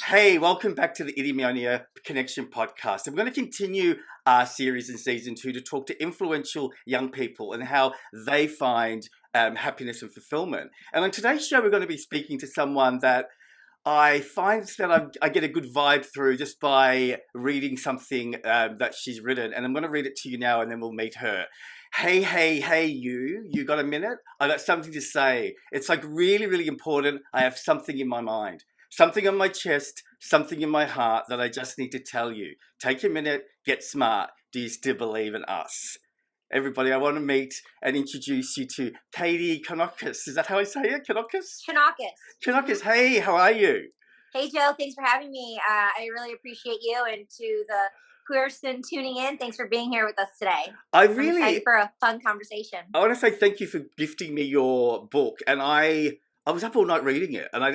Hey, welcome back to the EUDAIMONIA Connection podcast. I'm going to continue our series in season 2 to talk to influential young people and how they find happiness and fulfillment. And on today's show, we're going to be speaking to someone that I find that I get a good vibe through just by reading something that she's written. And I'm going to read it to you now and then we'll meet her. Hey, you got a minute? I got something to say. It's like really, really important. I have something in my mind. Something on my chest, something in my heart that I just need to tell you. Take a minute, get smart. Do you still believe in us? Everybody, I want to meet and introduce you to Katie Chonacas. Is that how I say it? Chonacas? Chonacas, hey, how are you? Hey, Joe, thanks for having me. I really appreciate you, and to the person tuning in, thanks for being here with us today. I'm excited for a fun conversation. I want to say thank you for gifting me your book, and I was up all night reading it, and I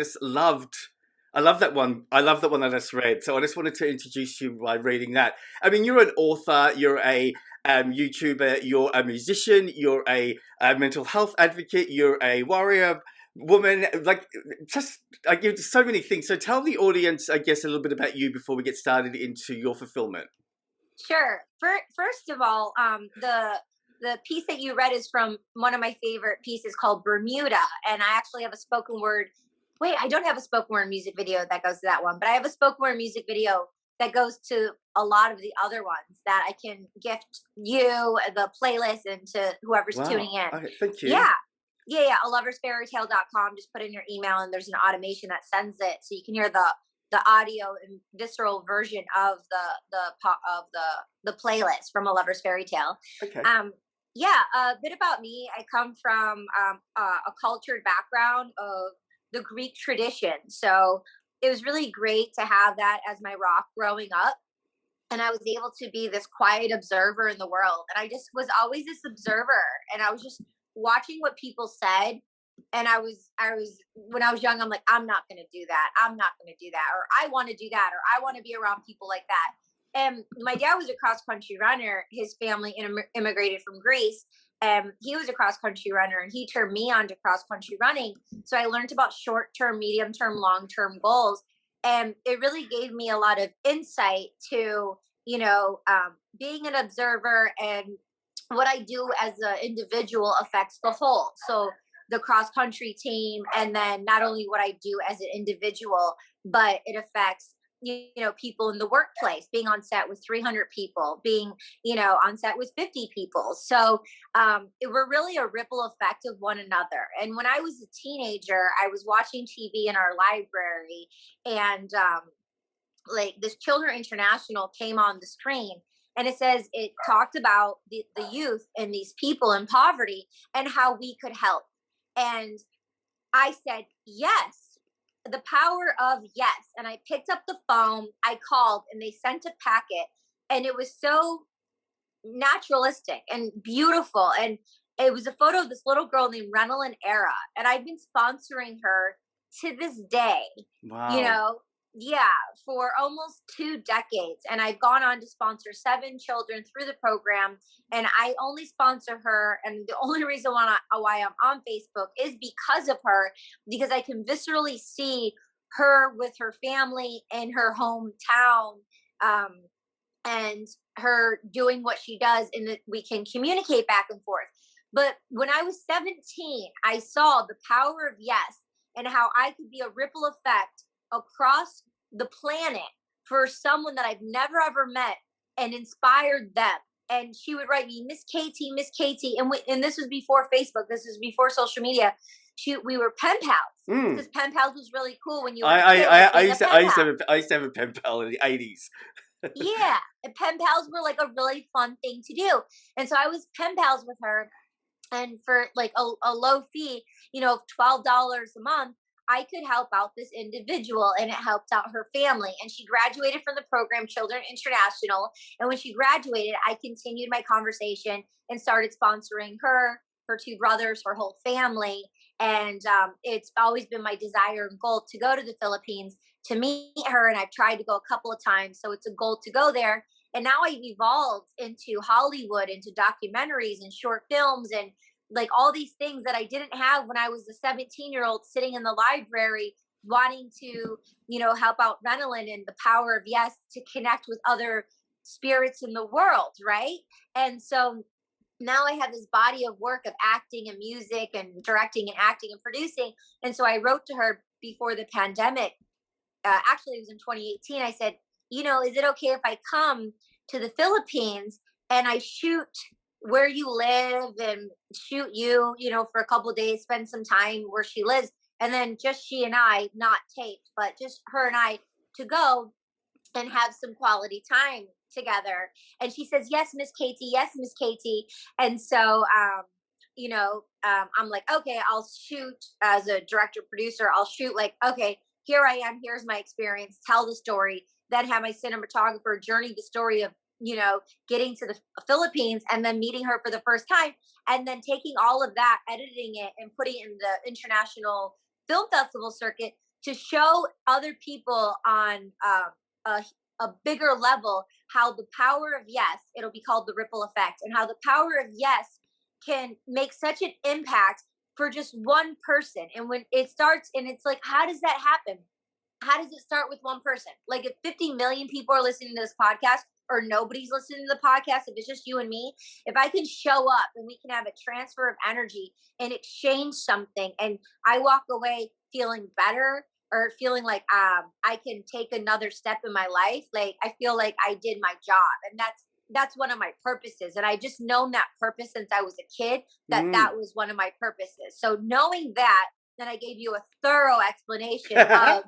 love that one. I love that one that I just read. So I just wanted to introduce you by reading that. I mean, you're an author, you're a YouTuber, you're a musician, you're a mental health advocate, you're a warrior woman. Like, just I give so many things. So tell the audience, I guess, a little bit about you before we get started into your fulfillment. Sure. First of all, the piece that you read is from one of my favorite pieces called Bermuda, and I actually have a spoken word. Wait, I don't have a spoken word music video that goes to that one, but I have a spoken word music video that goes to a lot of the other ones that I can gift you, the playlist, and to whoever's tuning in. Okay, thank you. Yeah. A loversfairytale.com. Just put in your email and there's an automation that sends it so you can hear the audio and visceral version of the playlist from A Lover's Fairy Tale. Okay. A bit about me. I come from a cultured background of the Greek tradition. So it was really great to have that as my rock growing up. And I was able to be this quiet observer in the world. And I just was always this observer. And I was just watching what people said. And I was when I was young, I'm like, I'm not going to do that. I'm not going to do that. Or I want to do that. Or I want to be around people like that. And my dad was a cross country runner. His family immigrated from Greece. He was a cross country runner and he turned me on to cross country running. So I learned about short term, medium term, long term goals. And it really gave me a lot of insight to, being an observer, and what I do as an individual affects the whole. So the cross country team, and then not only what I do as an individual, but it affects people in the workplace, being on set with 300 people, being, on set with 50 people. So we're really a ripple effect of one another. And when I was a teenager, I was watching TV in our library, and this Children International came on the screen, and it talked about the youth and these people in poverty and how we could help. And I said, yes. The power of yes. And I picked up the phone, I called, and they sent a packet, and it was so naturalistic and beautiful. And it was a photo of this little girl named Renalyn Era. And I've been sponsoring her to this day. Wow. For almost 2 decades. And I've gone on to sponsor 7 children through the program. And I only sponsor her. And the only reason why I'm on Facebook is because of her, because I can viscerally see her with her family in her hometown, and her doing what she does, and that we can communicate back and forth. But when I was 17, I saw the power of yes, and how I could be a ripple effect across the planet for someone that I've never ever met, and inspired them. And she would write me, Miss Katie. And this was before Facebook. This was before social media. We were pen pals, because pen pals was really cool when you were I used to have a pen pal in the 80s. Yeah. And pen pals were like a really fun thing to do. And so I was pen pals with her. And for like a low fee, $12 a month, I could help out this individual, and it helped out her family. And she graduated from the program Children International. And when she graduated, I continued my conversation and started sponsoring her 2 brothers, her whole family. And it's always been my desire and goal to go to the Philippines to meet her. And I've tried to go a couple of times. So it's a goal to go there. And now I've evolved into Hollywood, into documentaries and short films, and like all these things that I didn't have when I was a 17-year-old sitting in the library wanting to, help out Renalyn and the power of yes to connect with other spirits in the world, right? And so now I have this body of work of acting and music and directing and acting and producing. And so I wrote to her before the pandemic. Actually, it was in 2018. I said, is it okay if I come to the Philippines and I shoot where you live and shoot you, for a couple of days, spend some time where she lives. And then just she and I, not taped, but just her and I to go and have some quality time together. And she says, yes, Miss Katie. Yes, Miss Katie. And so, I'm like, okay, I'll shoot as a director producer. I'll shoot like, okay, here I am. Here's my experience. Tell the story. Then have my cinematographer journey the story of, getting to the Philippines and then meeting her for the first time. And then taking all of that, editing it and putting it in the international film festival circuit to show other people on a bigger level how the power of yes, it'll be called the ripple effect, and how the power of yes can make such an impact for just one person. And when it starts, and it's like, how does that happen? How does it start with one person? Like if 50 million people are listening to this podcast, or nobody's listening to the podcast, if it's just you and me, if I can show up and we can have a transfer of energy and exchange something, and I walk away feeling better or feeling like I can take another step in my life, like I feel like I did my job. And that's one of my purposes. And I just known that purpose since I was a kid, that was one of my purposes. So knowing that, then I gave you a thorough explanation of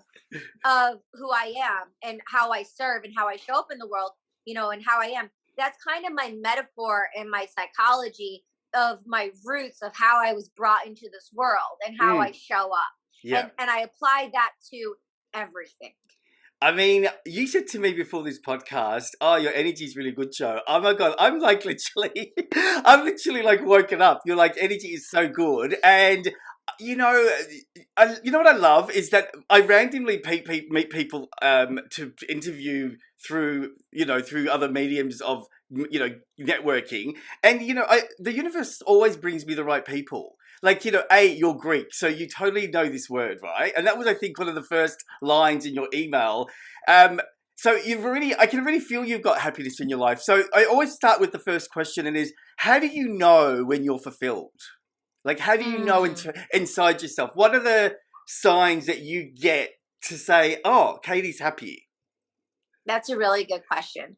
who I am and how I serve and how I show up in the world, and how I am. That's kind of my metaphor and my psychology of my roots of how I was brought into this world and how I show up. Yeah. And I apply that to everything. I mean, you said to me before this podcast, oh, your energy is really good, Joe. Oh my God, I'm literally like woken up. Your like energy is so good. And you know what I love is that I randomly meet people to interview through other mediums of networking, and the universe always brings me the right people. Like, you're Greek, so you totally know this word, right? And that was, I think, one of the first lines in your email. So I can really feel you've got happiness in your life. So I always start with the first question, and is, how do you know when you're fulfilled? Like, how do you know inside yourself? What are the signs that you get to say, oh, Katie's happy? That's a really good question.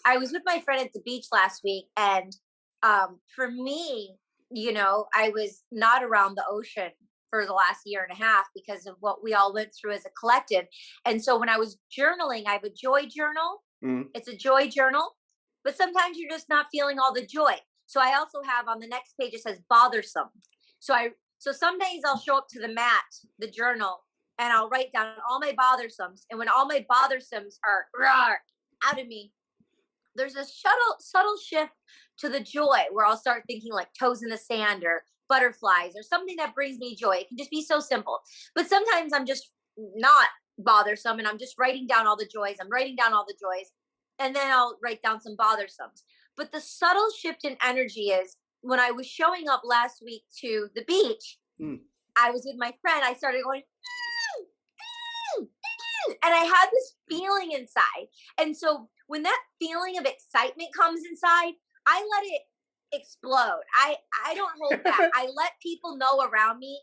I was with my friend at the beach last week, and for me, I was not around the ocean for the last year and a half because of what we all went through as a collective. And so when I was journaling, I have a joy journal. It's a joy journal, but sometimes you're just not feeling all the joy. So I also have on the next page, it says bothersome. So some days I'll show up to the mat, the journal, and I'll write down all my bothersomes. And when all my bothersomes are out of me, there's a subtle shift to the joy where I'll start thinking like toes in the sand or butterflies or something that brings me joy. It can just be so simple. But sometimes I'm just not bothersome and I'm just writing down all the joys. I'm writing down all the joys. And then I'll write down some bothersomes. But the subtle shift in energy is when I was showing up last week to the beach, I was with my friend. I started going, and I had this feeling inside. And so when that feeling of excitement comes inside, I let it explode. I don't hold back. I let people know around me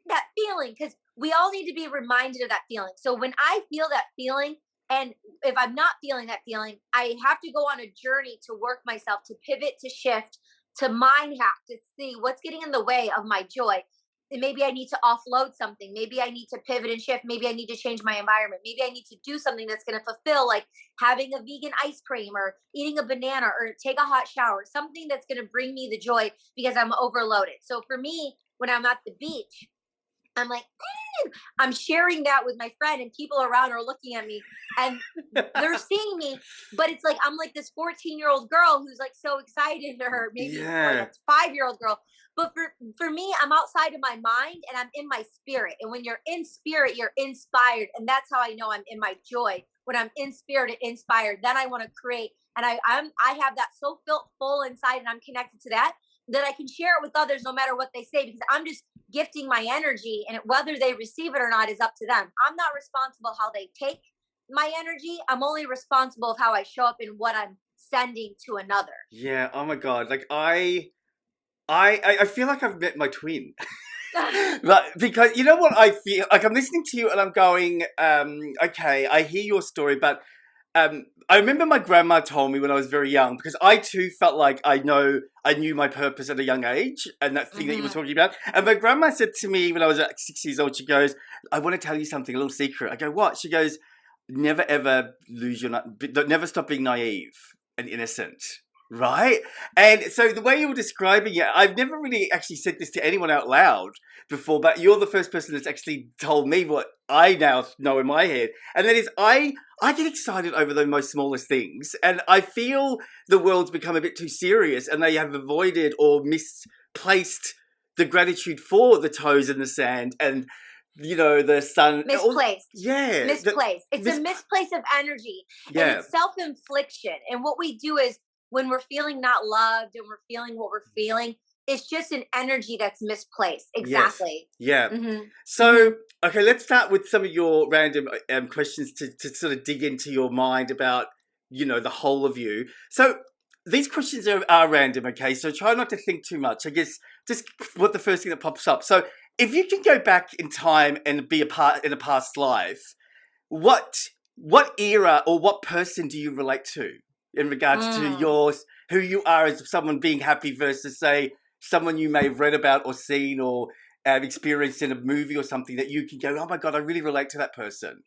that feeling, because we all need to be reminded of that feeling. So when I feel that feeling, and if I'm not feeling that feeling, I have to go on a journey to work myself, to pivot, to shift, to mind hack, to see what's getting in the way of my joy. And maybe I need to offload something. Maybe I need to pivot and shift. Maybe I need to change my environment. Maybe I need to do something that's going to fulfill, like having a vegan ice cream or eating a banana or take a hot shower, something that's going to bring me the joy because I'm overloaded. So for me, when I'm at the beach, I'm like, I'm sharing that with my friend, and people around are looking at me and they're seeing me, but it's like, I'm like this 14-year-old girl who's like so excited, or maybe a 5-year-old girl. But for me, I'm outside of my mind and I'm in my spirit. And when you're in spirit, you're inspired. And that's how I know I'm in my joy. When I'm in spirit and inspired, then I want to create. And I have that so full inside, and I'm connected to that that I can share it with others no matter what they say, because I'm just gifting my energy, and whether they receive it or not is up to them. I'm not responsible how they take my energy. I'm only responsible of how I show up in what I'm sending to another. Yeah. Oh my God. Like I feel like I've met my twin. But because you know what I feel like, I'm listening to you and I'm going, okay, I hear your story, but I remember my grandma told me when I was very young, because I too felt like I knew my purpose at a young age, and that thing that you were talking about. And my grandma said to me when I was like 6 years old, she goes, "I want to tell you something, a little secret." I go, "What?" She goes, "Never ever never stop being naive and innocent." Right? And so the way you were describing it, I've never really actually said this to anyone out loud before, but you're the first person that's actually told me what I now know in my head. And that is, I get excited over the most smallest things, and I feel the world's become a bit too serious, and they have avoided or misplaced the gratitude for the toes in the sand and the sun. Misplaced. Yeah. Misplaced. It's a misplace of energy. Yeah. And it's self-infliction. And what we do is, when we're feeling not loved and we're feeling what we're feeling, it's just an energy that's misplaced. Exactly. Yes. Yeah. So, okay, let's start with some of your random questions to sort of dig into your mind about, the whole of you. So these questions are random, okay? So try not to think too much. I guess just what the first thing that pops up. So if you can go back in time and be in a past life, what era or what person do you relate to in regards to who you are as someone being happy versus, say, someone you may have read about or seen or experienced in a movie or something that you can go, "Oh my God, I really relate to that person"?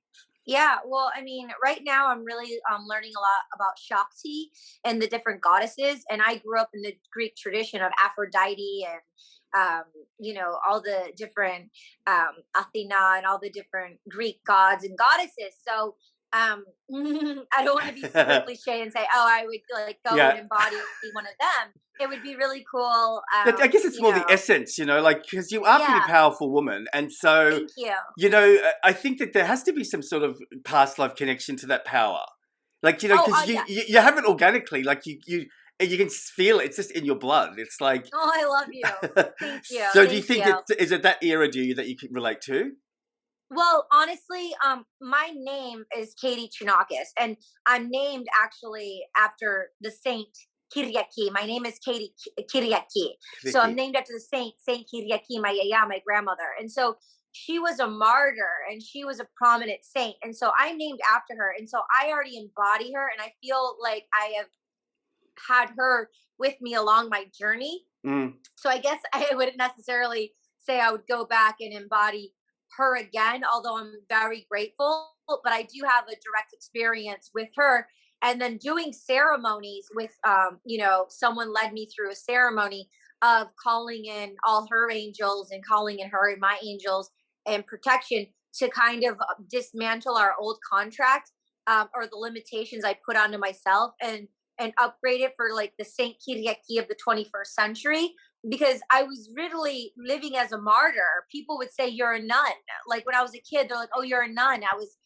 Yeah, well, I mean, right now I'm really learning a lot about Shakti and the different goddesses. And I grew up in the Greek tradition of Aphrodite and all the different Athena and all the different Greek gods and goddesses. So I don't want to be super cliche and say, oh, I would go and embody one of them. It would be really cool. I guess it's more the essence, because you are a pretty powerful woman. And so, thank you. I think that there has to be some sort of past life connection to that power. Like, because you have it organically, like you can feel it. It's just in your blood. It's like, oh, I love you. Thank you. So do you think is it that era, that you can relate to? Well, honestly, my name is Katie Chonacas, and I'm named actually after the saint Kyriaki. My name is Katie Kyriaki. So I'm named after the Saint Kyriaki, my grandmother. And so she was a martyr and she was a prominent saint. And so I'm named after her. And so I already embody her, and I feel like I have had her with me along my journey. So I guess I wouldn't necessarily say I would go back and embody her again, although I'm very grateful, but I do have a direct experience with her. And then doing ceremonies with, someone led me through a ceremony of calling in all her angels and calling in her and my angels and protection to kind of dismantle our old contract or the limitations I put onto myself and upgrade it for like the Saint Kyriaki of the 21st century. Because I was really living as a martyr. People would say, "You're a nun." Like when I was a kid, they're like, "Oh, you're a nun." I was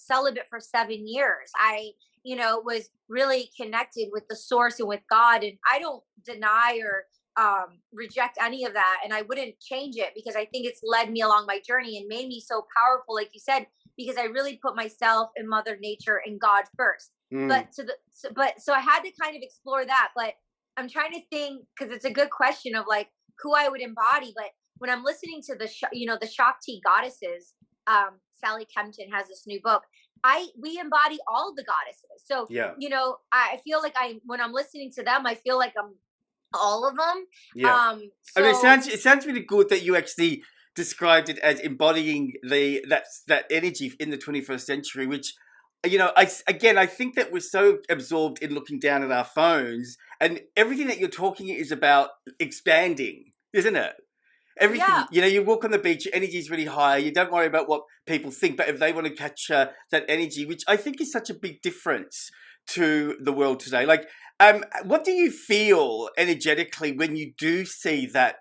celibate for 7 years. I, was really connected with the source and with God. And I don't deny or reject any of that. And I wouldn't change it because I think it's led me along my journey and made me so powerful, like you said, because I really put myself and Mother Nature and God first. So I had to kind of explore that. But I'm trying to think, because it's a good question of like who I would embody. But when I'm listening to the Shakti goddesses, Sally Kempton has this new book. We embody all the goddesses. So I feel like when I'm listening to them, I feel like I'm all of them. Yeah. I mean, it sounds really good that you actually described it as embodying that energy in the 21st century, which. I think that we're so absorbed in looking down at our phones, and everything that you're talking is about expanding, isn't it? Everything, you walk on the beach, your energy is really high. You don't worry about what people think, but if they want to catch that energy, which I think is such a big difference to the world today. Like, what do you feel energetically when you do see that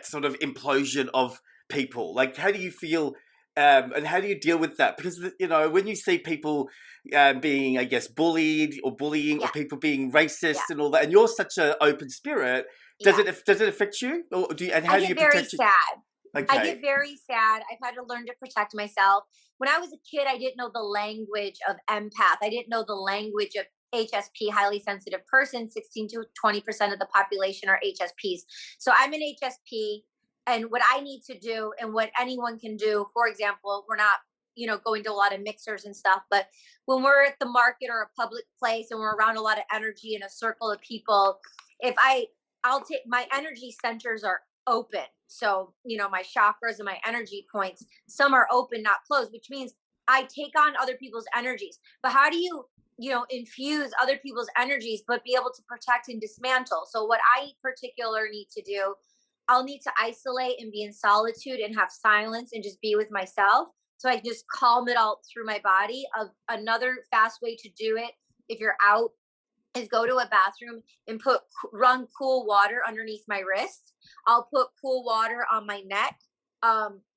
sort of implosion of people? Like, how do you feel? And how do you deal with that? Because, when you see people being, I guess, bullied or bullying or people being racist and all that, and you're such an open spirit, Does Yeah. it affect you, or do you, and how I do get you very protect sad. Okay. I get very sad. I've had to learn to protect myself. When I was a kid, I didn't know the language of empath. I didn't know the language of HSP, highly sensitive person. 16 to 20% of the population are HSPs. So I'm an HSP, and what I need to do and what anyone can do, for example, we're not, going to a lot of mixers and stuff, but when we're at the market or a public place and we're around a lot of energy in a circle of people, if I'll take my energy centers are open. So, my chakras and my energy points, some are open, not closed, which means I take on other people's energies. But how do you, infuse other people's energies, but be able to protect and dismantle? So what I in particular need to do, I'll need to isolate and be in solitude and have silence and just be with myself. So I can just calm it all through my body. Another fast way to do it, if you're out, is go to a bathroom and run cool water underneath my wrist. I'll put cool water on my neck.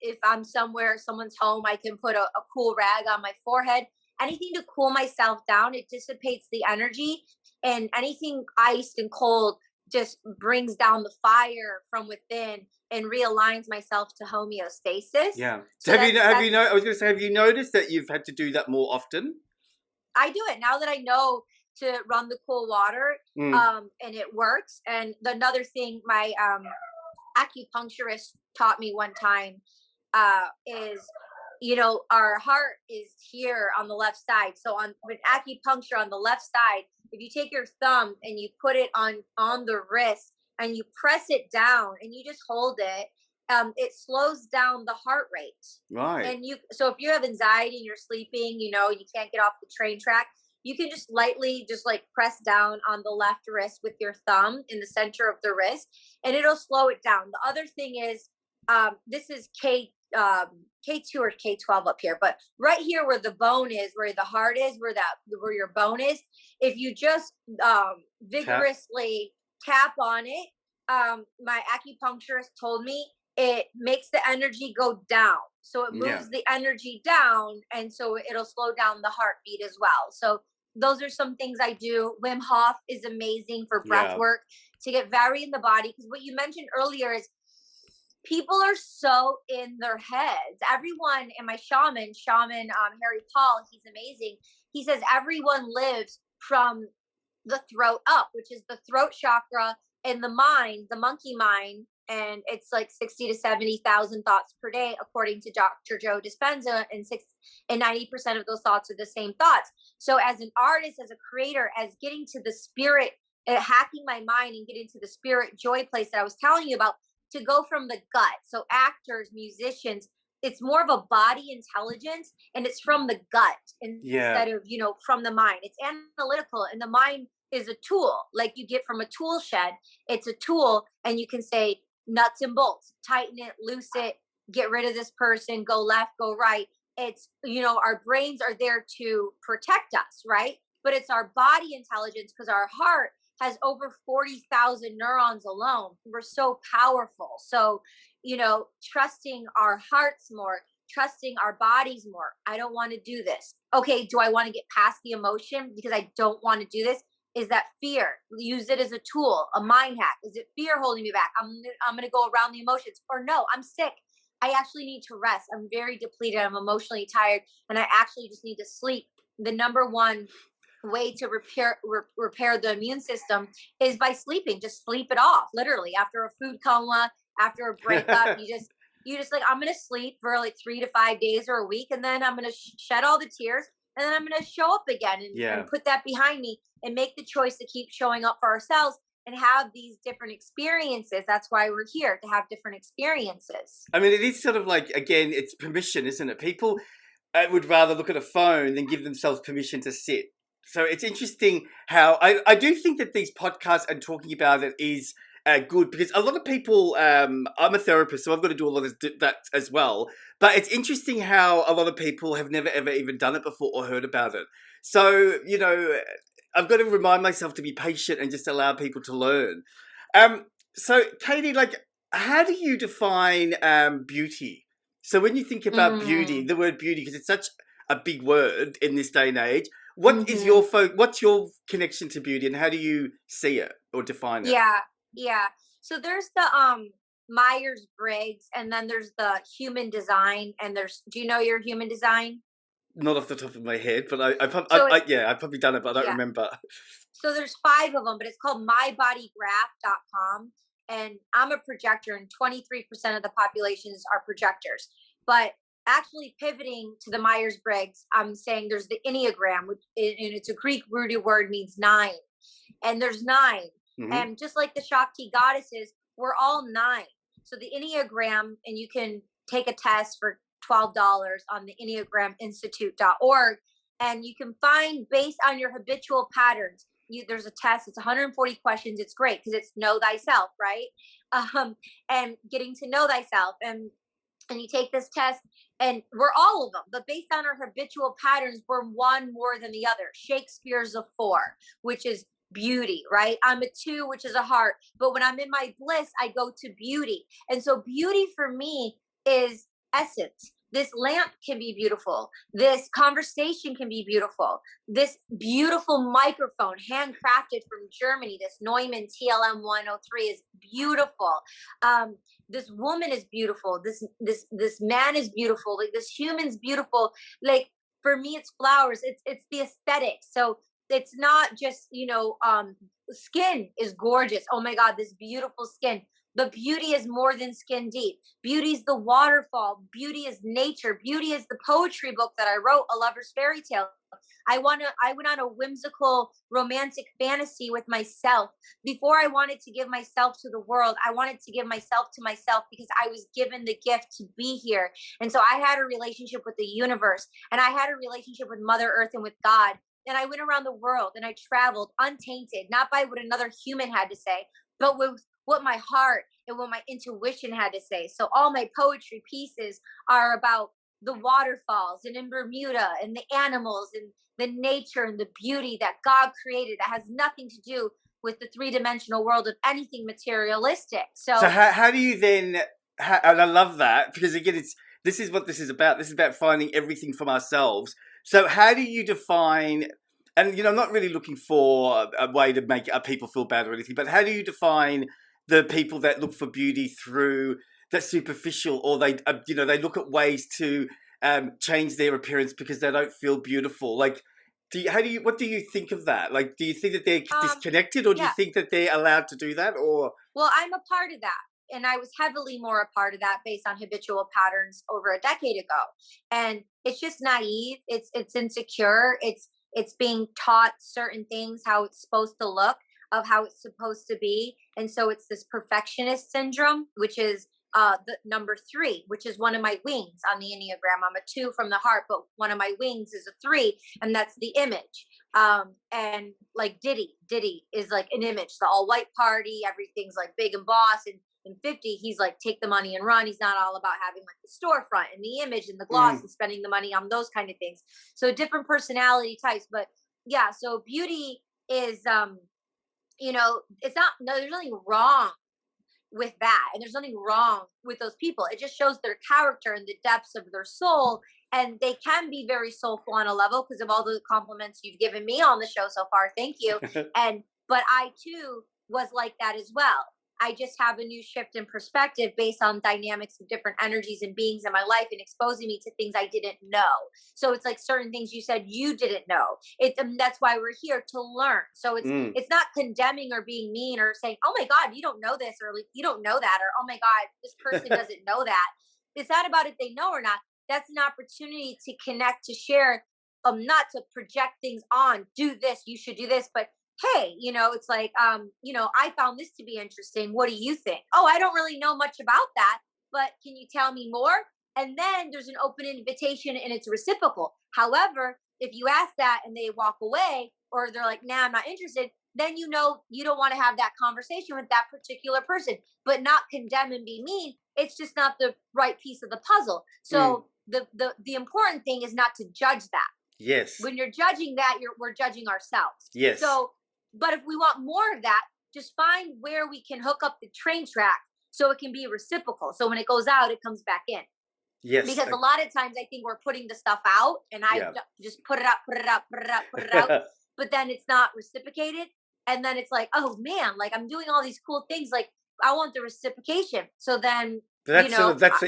If I'm somewhere, someone's home, I can put a cool rag on my forehead. Anything to cool myself down. It dissipates the energy, and anything iced and cold just brings down the fire from within and realigns myself to homeostasis. Yeah. So have you I was going to say, have you noticed that you've had to do that more often? I do it now that I know to run the cool water, and it works. And another thing my acupuncturist taught me one time is, our heart is here on the left side. So with acupuncture on the left side, if you take your thumb and you put it on the wrist and you press it down and you just hold it, it slows down the heart rate. Right. And so if you have anxiety and you're sleeping, you can't get off the train track, you can just lightly press down on the left wrist with your thumb in the center of the wrist, and it'll slow it down. The other thing is, this is K2 or K12 up here, but right here where the bone is, where the heart is, where your bone is, if you just vigorously tap on it, my acupuncturist told me it makes the energy go down. So it moves the energy down, and so it'll slow down the heartbeat as well. So those are some things I do. Wim Hof is amazing for breath work to get very in the body, because what you mentioned earlier is people are so in their heads. Everyone, and my shaman, Harry Paul, he's amazing. He says everyone lives from the throat up, which is the throat chakra, and the mind, the monkey mind. And it's like 60 to 70,000 thoughts per day, according to Dr. Joe Dispenza, and 90% of those thoughts are the same thoughts. So as an artist, as a creator, as getting to the spirit, hacking my mind and getting to the spirit joy place that I was telling you about, to go from the gut. So actors, musicians, it's more of a body intelligence, and it's from the gut instead of, from the mind. It's analytical, and the mind is a tool, like you get from a tool shed. It's a tool, and you can say nuts and bolts, tighten it, loose it, get rid of this person, go left, go right. It's, our brains are there to protect us, right? But it's our body intelligence, because our heart has over 40,000 neurons alone. We're so powerful. So, trusting our hearts more, trusting our bodies more. I don't want to do this. Okay, do I want to get past the emotion because I don't want to do this? Is that fear? Use it as a tool, a mind hack. Is it fear holding me back? I'm going to go around the emotions. Or no, I'm sick. I actually need to rest. I'm very depleted. I'm emotionally tired, and I actually just need to sleep. The number one way to repair the immune system is by sleeping. Just sleep it off. Literally, after a food coma, after a breakup, you just I'm going to sleep for like 3 to 5 days or a week, and then I'm going to shed all the tears, and then I'm going to show up again and put that behind me and make the choice to keep showing up for ourselves and have these different experiences. That's why we're here, to have different experiences. I mean, it is sort of like, again, it's permission, isn't it? People would rather look at a phone than give themselves permission to sit. So it's interesting how I do think that these podcasts and talking about it is good, because a lot of people, I'm a therapist, so I've got to do a lot of that as well. But it's interesting how a lot of people have never, ever even done it before or heard about it. So, I've got to remind myself to be patient and just allow people to learn. So Katie, how do you define beauty? So when you think about beauty, the word beauty, because it's such a big word in this day and age, what's your connection to beauty, and how do you see it or define it? Yeah. So there's the Myers-Briggs, and then there's the human design, and do you know your human design? Not off the top of my head, but So I've probably done it, but I don't yeah. remember. So there's 5 of them, but it's called mybodygraph.com. And I'm a projector, and 23% of the populations are projectors. But actually pivoting to the Myers-Briggs, I'm saying there's the Enneagram, and it's a Greek rooted word, means 9. And there's 9. Mm-hmm. And just like the Shakti goddesses, we're all 9. So the Enneagram, and you can take a test for $12 on the EnneagramInstitute.org. And you can find, based on your habitual patterns, there's a test. It's 140 questions. It's great because it's know thyself, right? And getting to know thyself. And you take this test, and we're all of them. But based on our habitual patterns, we're one more than the other. Shakespeare's a 4, which is beauty, right? I'm a 2, which is a heart. But when I'm in my bliss, I go to beauty. And so beauty for me is essence. This lamp can be beautiful. This conversation can be beautiful. This beautiful microphone, handcrafted from Germany, this Neumann TLM 103 is beautiful. This woman is beautiful. This man is beautiful. Like, this human's beautiful. Like, for me, it's flowers. It's the aesthetics. So it's not just, skin is gorgeous. Oh my God, this beautiful skin. But beauty is more than skin deep. Beauty is the waterfall. Beauty is nature. Beauty is the poetry book that I wrote, A Lover's Fairy Tale. I went on a whimsical romantic fantasy with myself. Before I wanted to give myself to the world, I wanted to give myself to myself because I was given the gift to be here. And so I had a relationship with the universe, and I had a relationship with Mother Earth and with God. And I went around the world, and I traveled untainted, not by what another human had to say, but with what my heart and what my intuition had to say. So all my poetry pieces are about the waterfalls, and in Bermuda, and the animals, and the nature and the beauty that God created that has nothing to do with the 3-dimensional world of anything materialistic. So how do you then, and I love that, because again, this is what this is about. This is about finding everything from ourselves. So how do you define, and I'm not really looking for a way to make people feel bad or anything, but how do you define the people that look for beauty through that superficial, or they look at ways to change their appearance because they don't feel beautiful? Like, what do you think of that? Like, do you think that they're disconnected, or do you think that they're allowed to do that? Or, well, I'm a part of that. And I was heavily more a part of that based on habitual patterns over a decade ago. And it's just naive. It's insecure. It's being taught certain things, how it's supposed to look, of how it's supposed to be. And so it's this perfectionist syndrome, which is the number 3, which is one of my wings on the Enneagram. I'm a 2 from the heart, but one of my wings is a 3, and that's the image. And like Diddy is like an image, the all white party, everything's like big and boss. And in 50, he's like, take the money and run. He's not all about having like the storefront and the image and the gloss and spending the money on those kind of things. So different personality types. But yeah, so beauty is, it's not, no, there's nothing wrong with that. And there's nothing wrong with those people. It just shows their character and the depths of their soul. And they can be very soulful on a level because of all the compliments you've given me on the show so far. Thank you. But I too was like that as well. I just have a new shift in perspective based on dynamics of different energies and beings in my life, and exposing me to things I didn't know. So it's like certain things you said you didn't know. That's why we're here, to learn. So it's not condemning or being mean or saying, oh my God, you don't know this, or like, you don't know that, or oh my God, this person doesn't know that. It's not about if they know or not. That's an opportunity to connect, to share, not to project things on, do this, you should do this, but hey, it's like, I found this to be interesting. What do you think? Oh, I don't really know much about that, but can you tell me more? And then there's an open invitation, and it's reciprocal. However, if you ask that and they walk away, or they're like, nah, I'm not interested, then you don't want to have that conversation with that particular person, but not condemn and be mean. It's just not the right piece of the puzzle. So the important thing is not to judge that. Yes. When you're judging that, we're judging ourselves. Yes. So, but if we want more of that, just find where we can hook up the train track so it can be reciprocal. So when it goes out, it comes back in. Yes. Because a lot of times I think we're putting the stuff out, and I just put it out. But then it's not reciprocated. And then it's like, oh man, like I'm doing all these cool things. Like I want the reciprocation. So then, But that's you know, that's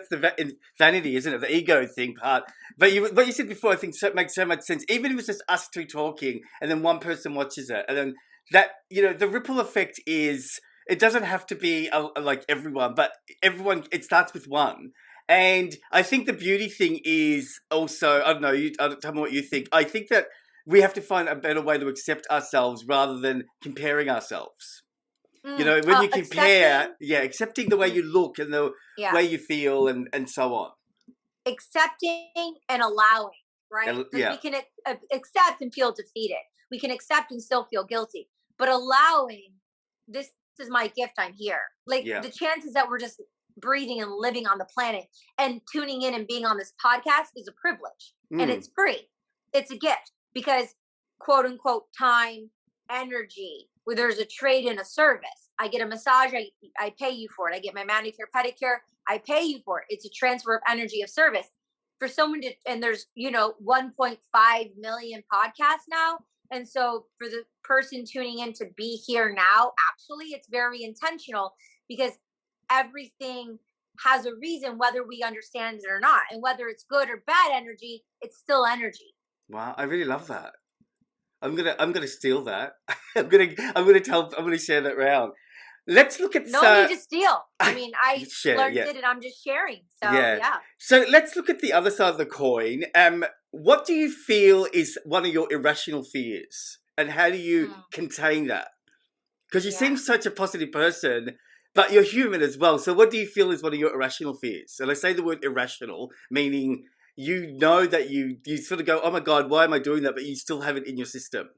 the vanity, isn't it? The ego thing part. But what you said before, I think makes so much sense. Even if it's just us two talking, and then one person watches it, and then that, you know, the ripple effect is, it doesn't have to be like everyone, but everyone. It starts with one. And I think the beauty thing is also, I don't know. Tell me what you think. I think that we have to find a better way to accept ourselves rather than comparing ourselves. You know, when you compare, accepting the way you look and the way you feel and so on. Accepting and allowing, right? Because we can accept and feel defeated. We can accept and still feel guilty. But allowing, this is my gift, I'm here. Like the chances that we're just breathing and living on the planet and tuning in and being on this podcast is a privilege. And it's free. It's a gift because, quote unquote, time, energy, where there's a trade in a service. I get a massage, I pay you for it. I get my manicure, pedicure, I pay you for it. It's a transfer of energy of service. For someone to, and there's, you know, 1.5 million podcasts now. And so for the person tuning in to be here now, actually, it's very intentional because everything has a reason, whether we understand it or not. And whether it's good or bad energy, it's still energy. Wow, I really love that. I'm gonna steal that. I'm gonna share that round. Let's look at no need to steal. I mean, I learned it and I'm just sharing. So yeah. So let's look at the other side of the coin. What do you feel is one of your irrational fears, and how do you contain that? Because you seem such a positive person, but you're human as well. So what do you feel is one of your irrational fears? And I say the word irrational, meaning you know that you sort of go, oh my God, why am I doing that? But you still have it in your system.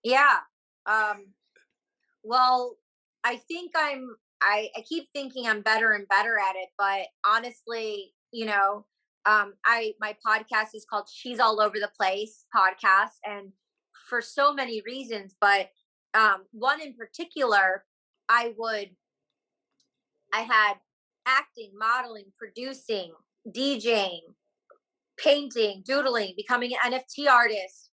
Yeah. Well, I think I keep thinking I'm better and better at it, but honestly, you know, my podcast is called She's All Over the Place podcast, and for so many reasons, but one in particular, I had acting, modeling, producing, DJing, painting, doodling, becoming an NFT artist,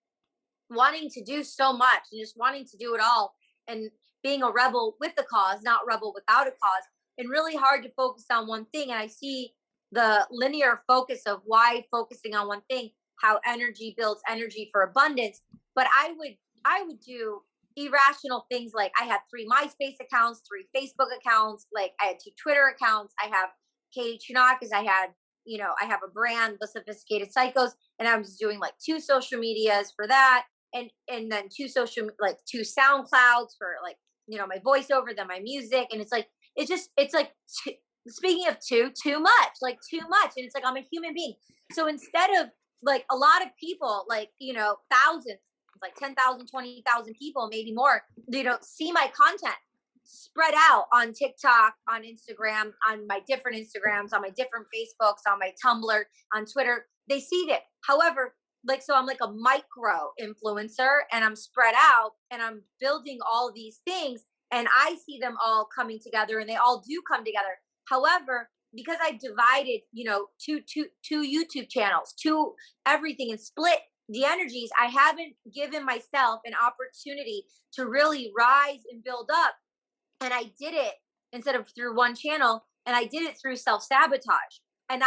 wanting to do so much and just wanting to do it all, and being a rebel with the cause, not rebel without a cause, and really hard to focus on one thing. And I see the linear focus of why focusing on one thing, how energy builds energy for abundance. But I would do irrational things. Like I had 3 MySpace accounts, 3 Facebook accounts, like I had 2 Twitter accounts. I have Katie Chonacas. I have a brand, The Sophisticated Psychos, and I was just doing like 2 social medias for that. And then 2 SoundClouds for like, you know, my voiceover, then my music. And it's like, speaking of too much. And it's like, I'm a human being. So instead of like a lot of people, like, you know, thousands, like 10,000, 20,000 people, maybe more, you know, see my content spread out on TikTok, on Instagram, on my different Instagrams, on my different Facebooks, on my Tumblr, on Twitter. They see it. However, like, so I'm like a micro influencer and I'm spread out and I'm building all these things and I see them all coming together and they all do come together. However, because I divided, you know, two YouTube channels, 2 everything, and split the energies, I haven't given myself an opportunity to really rise and build up. And I did it instead of through one channel, and I did it through self-sabotage. And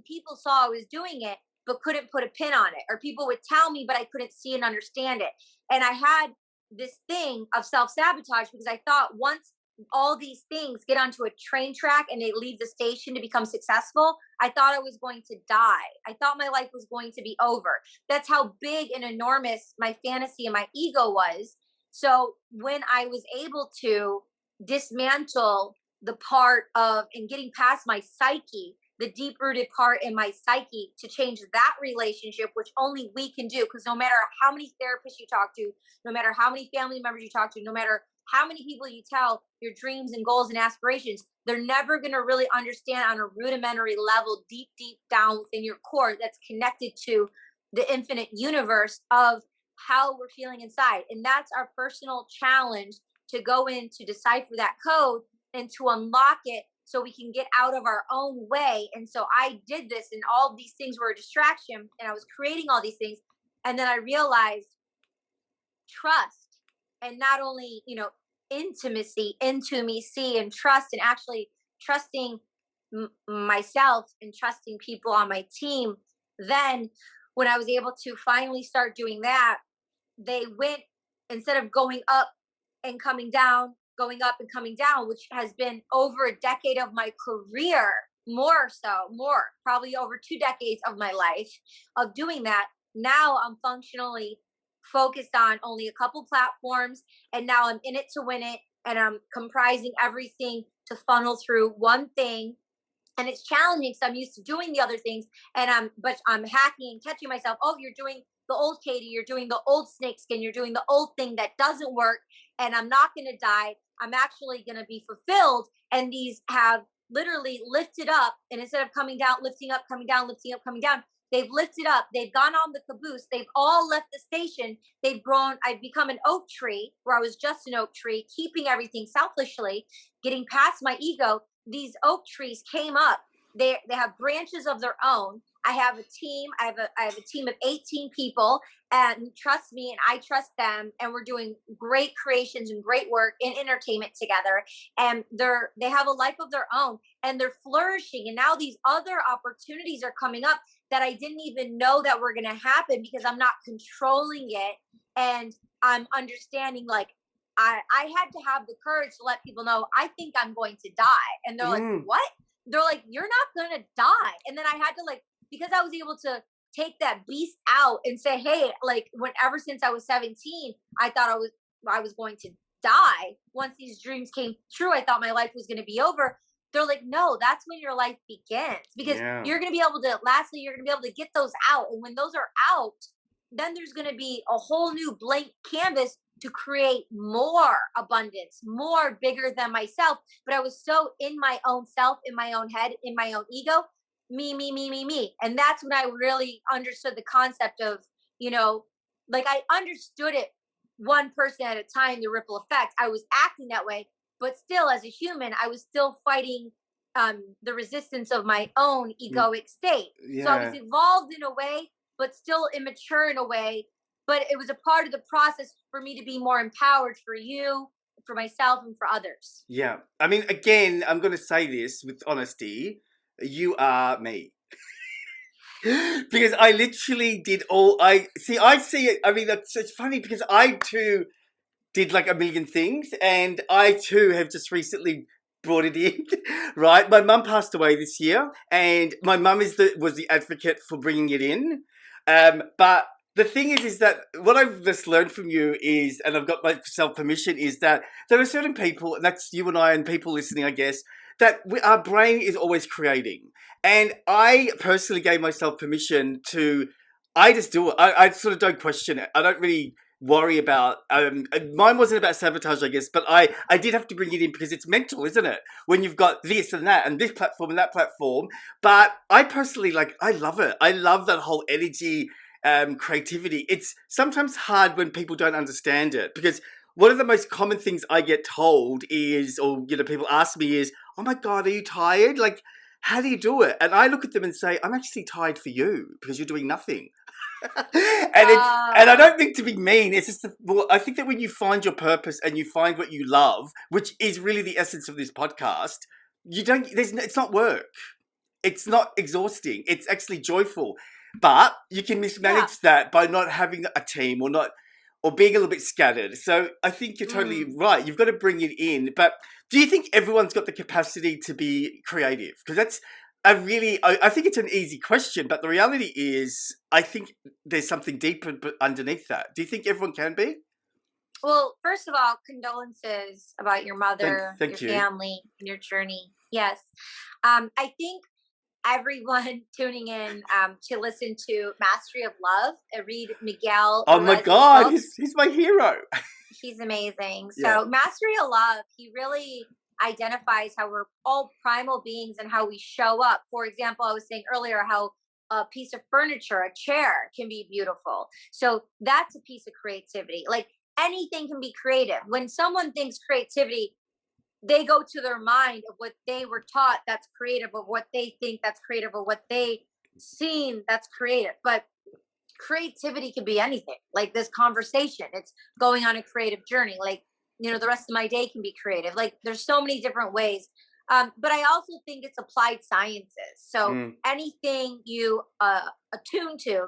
people saw I was doing it, but couldn't put a pin on it. Or people would tell me, but I couldn't see and understand it. And I had this thing of self-sabotage because I thought once all these things get onto a train track and they leave the station to become successful, I thought I was going to die. I thought my life was going to be over. That's how big and enormous my fantasy and my ego was. So when I was able to dismantle the part of and getting past my psyche, the deep-rooted part in my psyche, to change that relationship, which only we can do, because no matter how many therapists you talk to, no matter how many family members you talk to, no matter how many people you tell your dreams and goals and aspirations, they're never going to really understand on a rudimentary level, deep down within your core, that's connected to the infinite universe of how we're feeling inside. And that's our personal challenge, to go in to decipher that code and to unlock it so we can get out of our own way. And so I did this, and all these things were a distraction, and I was creating all these things. And then I realized trust, and not only, you know, intimacy, intimacy and trust, and actually trusting myself and trusting people on my team, then when I was able to finally start doing that, they went, instead of going up and coming down, going up and coming down, which has been over a decade of my career, more, probably over 2 decades of my life of doing that. Now I'm functionally focused on only a couple platforms, and now I'm in it to win it, and I'm comprising everything to funnel through one thing. And it's challenging because I'm used to doing the other things, and I'm hacking and catching myself. Oh, you're doing the old Katie, you're doing the old snakeskin, you're doing the old thing that doesn't work, and I'm not going to die. I'm actually going to be fulfilled. And these have literally lifted up, and instead of coming down, lifting up, coming down, lifting up, coming down, they've lifted up. They've gone on the caboose. They've all left the station. They've grown. I've become an oak tree where I was just an oak tree, keeping everything selfishly, getting past my ego. These oak trees came up. They have branches of their own. I have a team. I have a team of 18 people and who trust me, and I trust them. And we're doing great creations and great work in entertainment together. And they have a life of their own, and they're flourishing. And now these other opportunities are coming up that I didn't even know that were going to happen because I'm not controlling it. And I'm understanding, like, I had to have the courage to let people know I think I'm going to die. And they're like, what? They're like, you're not going to die. And then I had to, like, because I was able to take that beast out and say, hey, like, ever since I was 17, I thought I was going to die. Once these dreams came true, I thought my life was going to be over. They're like, no, that's when your life begins, because you're going to be able to, lastly, you're going to be able to get those out. And when those are out, then there's going to be a whole new blank canvas to create more abundance, more bigger than myself. But I was so in my own self, in my own head, in my own ego, me. And that's when I really understood the concept of, like, I understood it one person at a time, the ripple effect. I was acting that way, but still as a human, I was still fighting the resistance of my own egoic state. So I was evolved in a way, but still immature in a way. But it was a part of the process for me to be more empowered for you, for myself, and for others. Yeah. I mean, again, I'm going to say this with honesty. You are me. Because I literally did I see it. I mean, it's funny because I too did like a million things, and I too have just recently brought it in, right? My mum passed away this year, and my mum was the advocate for bringing it in. But the thing is that what I've just learned from you is, and I've got myself permission, is that there are certain people, and that's you and I and people listening, I guess, that our brain is always creating. And I personally gave myself permission to, I just do it. I sort of don't question it. I don't really worry about, mine wasn't about sabotage, I guess, but I did have to bring it in because it's mental, isn't it? When you've got this and that and this platform and that platform. But I personally, like, I love it. I love that whole energy, creativity. It's sometimes hard when people don't understand it, because one of the most common things I get told is, or, people ask me is, oh my God, are you tired? Like, how do you do it? And I look at them and say, I'm actually tired for you because you're doing nothing. And I don't think to be mean. It's just, I think that when you find your purpose and you find what you love, which is really the essence of this podcast, it's not work. It's not exhausting. It's actually joyful. But you can mismanage that by not having a team or being a little bit scattered. So I think you're totally right. You've got to bring it in. But do you think everyone's got the capacity to be creative? Because that's I think it's an easy question, but the reality is, I think there's something deeper underneath that. Do you think everyone can be? Well, first of all, condolences about your mother, Thank your family, and your journey. Yes. I think everyone tuning in to listen to Mastery of Love, read Miguel. Oh my God, he's my hero. He's amazing. So Mastery of Love, he really identifies how we're all primal beings and how we show up. For example, I was saying earlier how a piece of furniture, a chair, can be beautiful. So that's a piece of creativity. Like, anything can be creative. When someone thinks creativity, they go to their mind of what they were taught that's creative, or what they think that's creative, or what they seen that's creative. But creativity can be anything. Like this conversation, it's going on a creative journey. Like, the rest of my day can be creative. Like there's so many different ways. But I also think it's applied sciences. So anything you attune to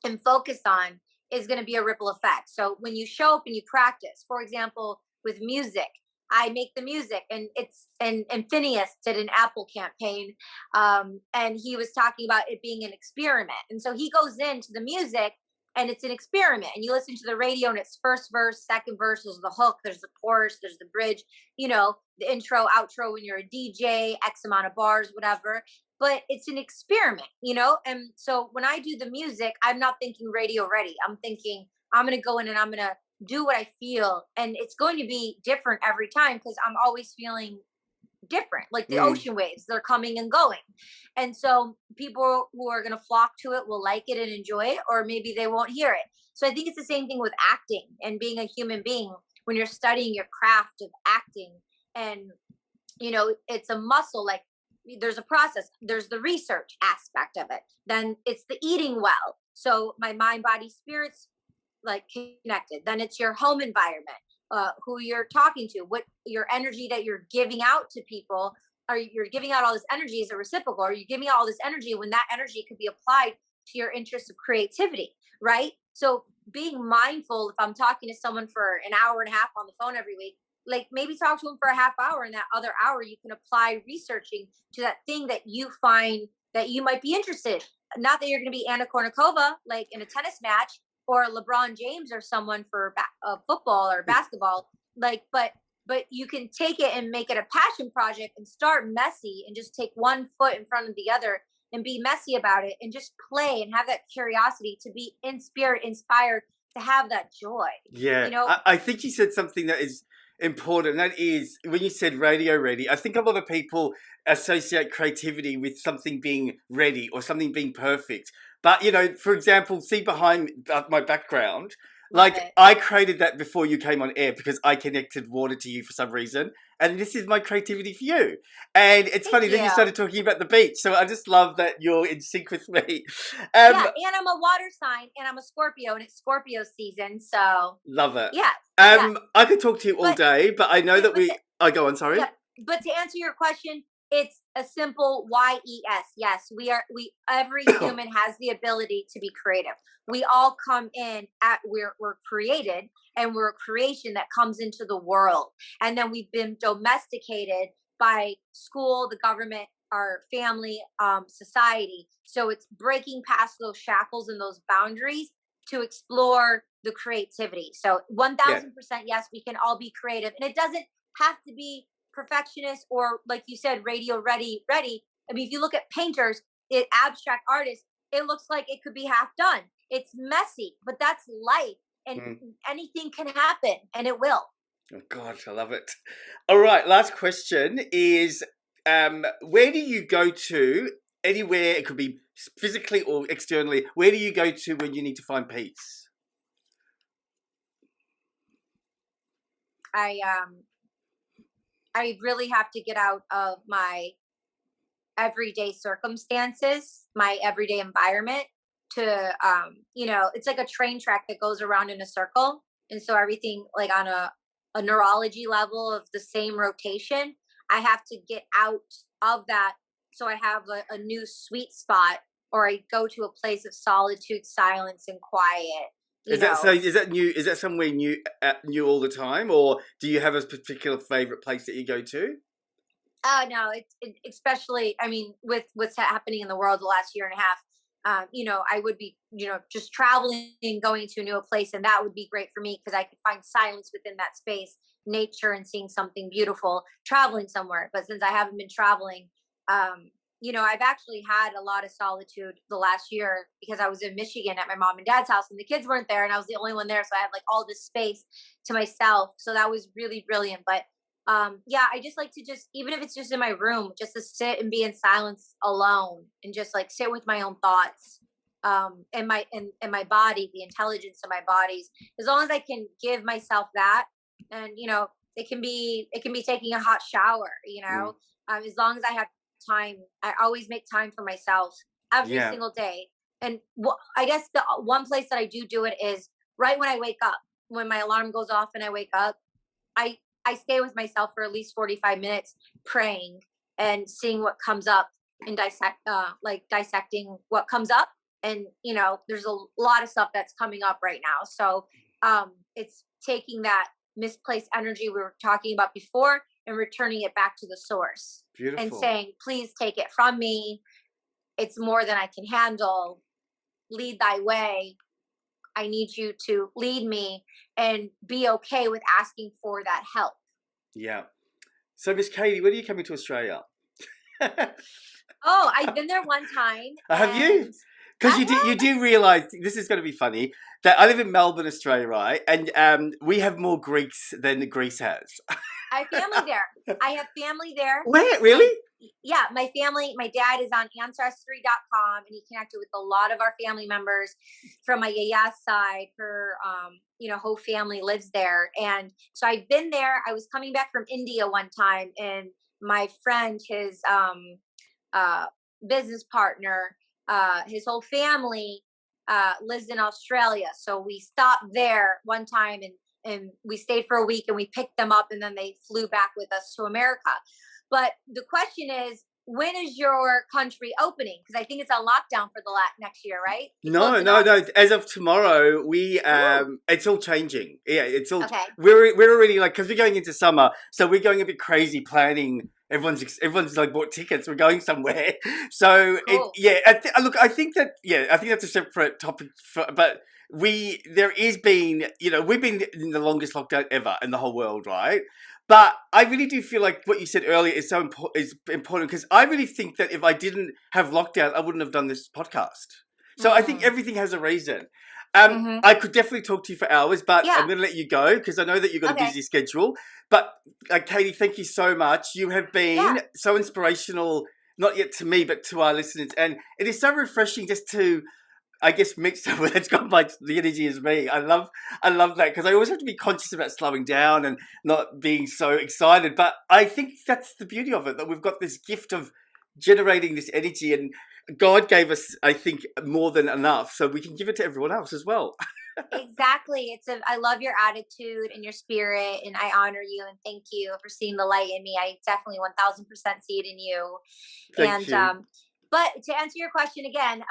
and focus on is going to be a ripple effect. So when you show up and you practice, for example, with music, I make the music, and Phineas did an Apple campaign, and he was talking about it being an experiment. And so he goes into the music, and it's an experiment. And you listen to the radio, and it's first verse, second verse, there's the hook, there's the chorus, there's the bridge, the intro, outro when you're a DJ, X amount of bars, whatever. But it's an experiment, And so when I do the music, I'm not thinking radio ready. I'm thinking I'm going to go in and I'm going to do what I feel. And it's going to be different every time because I'm always feeling different. Like the ocean waves, they're coming and going. And so people who are going to flock to it will like it and enjoy it, or maybe they won't hear it. So I think it's the same thing with acting and being a human being when you're studying your craft of acting. And, it's a muscle. Like there's a process, there's the research aspect of it. Then it's the eating well. So my mind, body, spirits, like connected. Then it's your home environment, who you're talking to, what your energy that you're giving out to people, or you're giving out all this energy as a reciprocal, or you're giving out all this energy when that energy could be applied to your interest of creativity, right? So being mindful, if I'm talking to someone for an hour and a half on the phone every week, like maybe talk to them for a half hour, and that other hour you can apply researching to that thing that you find that you might be interested in. Not that you're going to be Anna Kournikova, like in a tennis match, or LeBron James or someone for football or basketball, but you can take it and make it a passion project and start messy and just take one foot in front of the other and be messy about it and just play and have that curiosity to be in spirit, inspired, to have that joy. Yeah, I think you said something that is important. That is, when you said radio ready, I think a lot of people associate creativity with something being ready or something being perfect. But, for example, see behind my background, I created that before you came on air because I connected water to you for some reason. And this is my creativity for you. And it's funny, then you started talking about the beach. So I just love that you're in sync with me. And I'm a water sign, and I'm a Scorpio, and it's Scorpio season. So love it. Yeah. I could talk to you all day, but I know that I go on, sorry. Yeah, but to answer your question, it's a simple YES. Yes, every human has the ability to be creative. We all come in we're created, and we're a creation that comes into the world. And then we've been domesticated by school, the government, our family, society. So it's breaking past those shackles and those boundaries to explore the creativity. So 1000% yes, we can all be creative. And it doesn't have to be perfectionist or, like you said, radio ready. I mean, if you look at painters, abstract artists, it looks like it could be half done. It's messy, but that's life, and anything can happen, and it will. Oh God, I love it. All right, last question is, where do you go to? Anywhere, it could be physically or externally. Where do you go to when you need to find peace? I really have to get out of my everyday circumstances, my everyday environment, to it's like a train track that goes around in a circle. And so everything, like on a neurology level of the same rotation, I have to get out of that. So I have a new sweet spot, or I go to a place of solitude, silence, and quiet. Is that new? Is that somewhere new all the time, or do you have a particular favorite place that you go to? No, it's especially, I mean, with what's happening in the world the last year and a half. I would be, just traveling and going to a new place, and that would be great for me because I could find silence within that space, nature, and seeing something beautiful, traveling somewhere. But since I haven't been traveling, I've actually had a lot of solitude the last year because I was in Michigan at my mom and dad's house, and the kids weren't there, and I was the only one there. So I had like all this space to myself. So that was really brilliant. But I just like to even if it's just in my room, just to sit and be in silence alone and just like sit with my own thoughts, and my body, the intelligence of my bodies. As long as I can give myself that, and it can be taking a hot shower, as long as I have time. I always make time for myself every single day. And I guess the one place that I do it is right when I wake up, when my alarm goes off and I wake up. I stay with myself for at least 45 minutes praying and seeing what comes up and dissecting what comes up. And, you know, there's a lot of stuff that's coming up right now. So it's taking that misplaced energy we were talking about before and returning it back to the source. Beautiful. And saying, please take it from me. It's more than I can handle. Lead thy way. I need you to lead me, and be okay with asking for that help. Yeah. So, Miss Katie, when are you coming to Australia? Oh, I've been there one time. Have you? Because you do realise, this is going to be funny, that I live in Melbourne, Australia, right? And we have more Greeks than Greece has. I have family there. I have family there. Where? Really? Yeah, my family, my dad is on Ancestry.com, and he connected with a lot of our family members from my yaya's side. Her, whole family lives there. And so I've been there. I was coming back from India one time, and my friend, his business partner, his whole family lives in Australia. So we stopped there one time, and we stayed for a week, and we picked them up, and then they flew back with us to America. But the question is, when is your country opening? Because I think it's on lockdown for the next year, right? No. As of tomorrow, it's all changing. Yeah, it's all. Okay. We're already because we're going into summer, so we're going a bit crazy planning. Everyone's like bought tickets. We're going somewhere. So cool. Look, I think that's a separate topic. But we've been in the longest lockdown ever in the whole world, right? But I really do feel like what you said earlier is so important, because I really think that if I didn't have lockdown, I wouldn't have done this podcast. So I think everything has a reason. I could definitely talk to you for hours, but I'm going to let you go because I know that you've got a busy schedule. But Katie, thank you so much. You have been so inspirational, not yet to me, but to our listeners. And it is so refreshing just to, I guess, mix someone that's got the energy as me. I love that, because I always have to be conscious about slowing down and not being so excited. But I think that's the beauty of it, that we've got this gift of generating this energy, and God gave us, I think, more than enough, so we can give it to everyone else as well. Exactly. I love your attitude and your spirit, and I honor you, and thank you for seeing the light in me. I definitely 1000% see it in you. Thank you. But to answer your question again,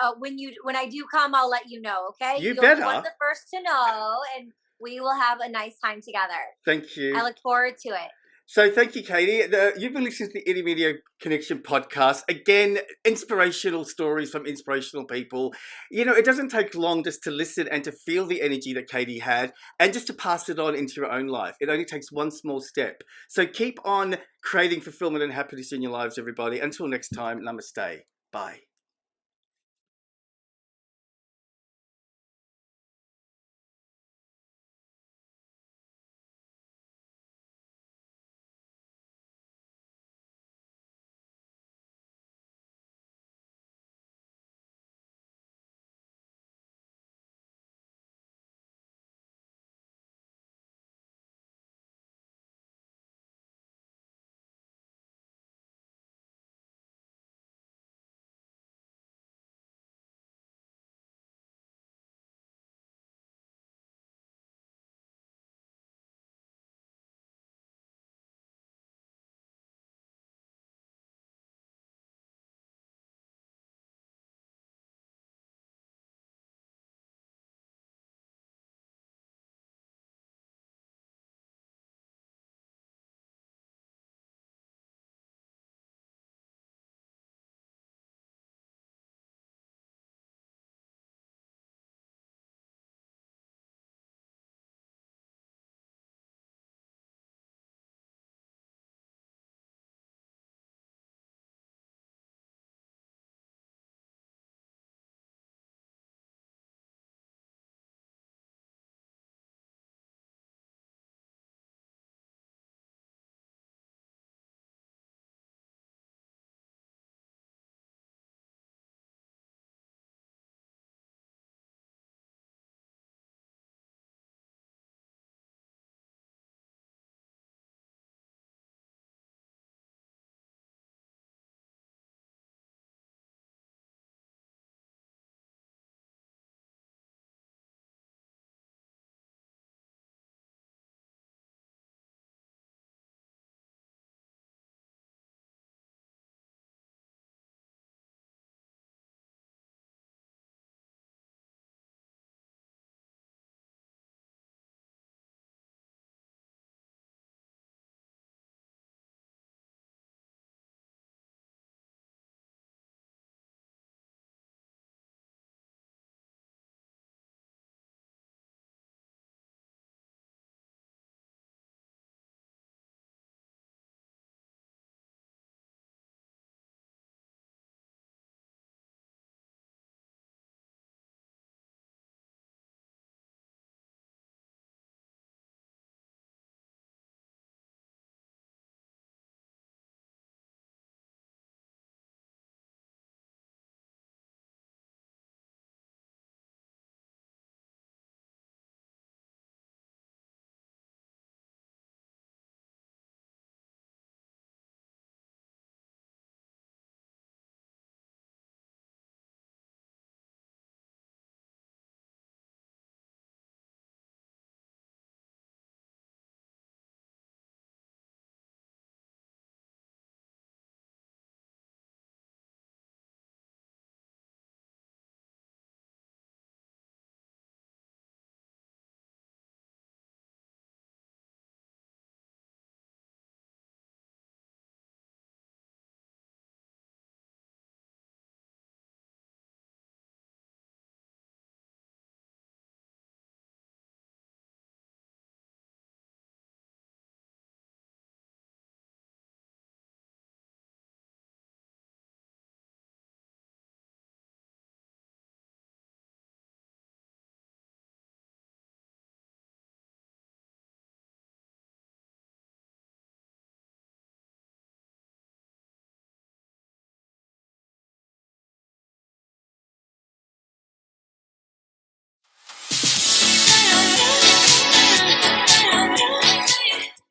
when I do come, I'll let you know. Okay, you'll better. Be one of the first to know, and we will have a nice time together. Thank you. I look forward to it. So thank you, Katie. You've been listening to the EUDAIMONIA Connection podcast. Again, inspirational stories from inspirational people. You know, it doesn't take long just to listen and to feel the energy that Katie had, and just to pass it on into your own life. It only takes one small step. So keep on creating fulfillment and happiness in your lives, everybody. Until next time, namaste. Bye.